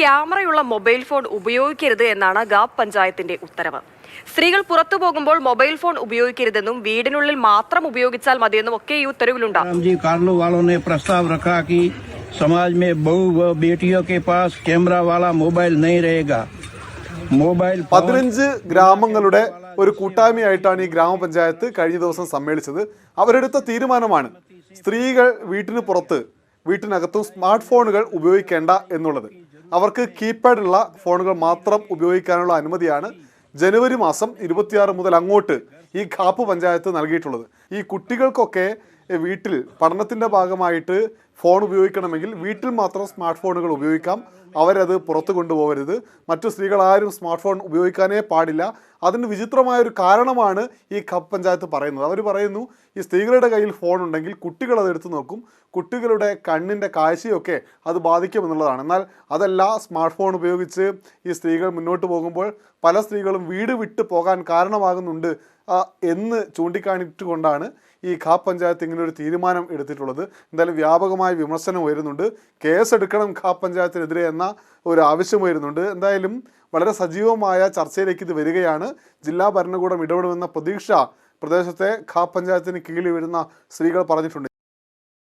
ക്യാമറയുള്ള mobile phone ഉപയോഗിക്കരുത് എന്നാണ് gap പഞ്ചായത്തിന്റെ ഉത്തരവ്. സ്ത്രീകൾ പുറത്തു പോകുമ്പോൾ മൊബൈൽ ഫോൺ ഉപയോഗിക്കരുതെന്നും വീടിനുള്ളിൽ മാത്രം ഉപയോഗിച്ചാൽ മതിയെന്നും ഒക്കെ ഈ ഉത്തരവിലുണ്ട്. समाज में बहू व बेटियों के पास कैमरा वाला मोबाइल नहीं रहेगा. मोबाइल 15 ഗ്രാമങ്ങളുടെ ഒരു കൂട്ടായ്മയായിട്ടാണ് ഈ ഗ്രാമപഞ്ചായത്ത് കഴിഞ്ഞ ദിവസം സമ്മേളിച്ചത്. അവരെടുത്ത തീരുമാനമാണ് സ്ത്രീകൾ വീട്ടിന് പുറത്ത് വീട്ടിനകത്തും സ്മാർട്ട് ഫോണുകൾ ഉപയോഗിക്കേണ്ട എന്നുള്ളത്. അവർക്ക് കീപാഡ് ഉള്ള ഫോണുകൾ മാത്രം ഉപയോഗിക്കാനുള്ള അനുമതിയാണ് ജനുവരി മാസം 26 മുതൽ അങ്ങോട്ട് ഈ ഖാപ്പ് പഞ്ചായത്ത് നൽകിയിട്ടുള്ളത്. ഈ കുട്ടികൾക്കൊക്കെ വീട്ടിൽ പഠനത്തിൻ്റെ ഭാഗമായിട്ട് ഫോൺ ഉപയോഗിക്കണമെങ്കിൽ വീട്ടിൽ മാത്രം സ്മാർട്ട് ഫോണുകൾ ഉപയോഗിക്കാം. അവരത് പുറത്ത് കൊണ്ടുപോകരുത്. മറ്റു സ്ത്രീകൾ ആരും സ്മാർട്ട് ഫോൺ ഉപയോഗിക്കാനേ പാടില്ല. അതിന് വിചിത്രമായൊരു കാരണമാണ് ഈ ഖാപ്പ് പഞ്ചായത്ത് പറയുന്നത്. അവർ പറയുന്നു, ഈ സ്ത്രീകളുടെ കയ്യിൽ ഫോൺ ഉണ്ടെങ്കിൽ കുട്ടികൾ അത് എടുത്തു നോക്കും, കുട്ടികളുടെ കണ്ണിൻ്റെ കാഴ്ചയൊക്കെ അത് ബാധിക്കുമെന്നുള്ളതാണ്. എന്നാൽ അതല്ല, സ്മാർട്ട് ഫോൺ ഉപയോഗിച്ച് ഈ സ്ത്രീകൾ മുന്നോട്ട് പോകുമ്പോൾ പല സ്ത്രീകളും വീട് വിട്ട് പോകാൻ കാരണമാകുന്നുണ്ട് എന്ന് ചൂണ്ടിക്കാണിച്ചുകൊണ്ടാണ് ഈ ഖാപ്പ് പഞ്ചായത്ത് ഇങ്ങനെ ഒരു തീരുമാനം എടുത്തിട്ടുള്ളത്. എന്തായാലും വ്യാപകമായ വിമർശനം ഉയരുന്നുണ്ട്. കേസെടുക്കണം ഖാപ്പ് പഞ്ചായത്തിനെതിരെ എന്ന ഒരു ആവശ്യം ഉയരുന്നുണ്ട്. എന്തായാലും വളരെ സജീവമായ ചർച്ചയിലേക്ക് ഇത് വരികയാണ്. ജില്ലാ ഭരണകൂടം ഇടപെടുമെന്ന പ്രതീക്ഷ പ്രദേശത്തെ ഖാപ്പ് പഞ്ചായത്തിന് കീഴിൽ വരുന്ന സ്ത്രീകൾ പറഞ്ഞിട്ടുണ്ട്.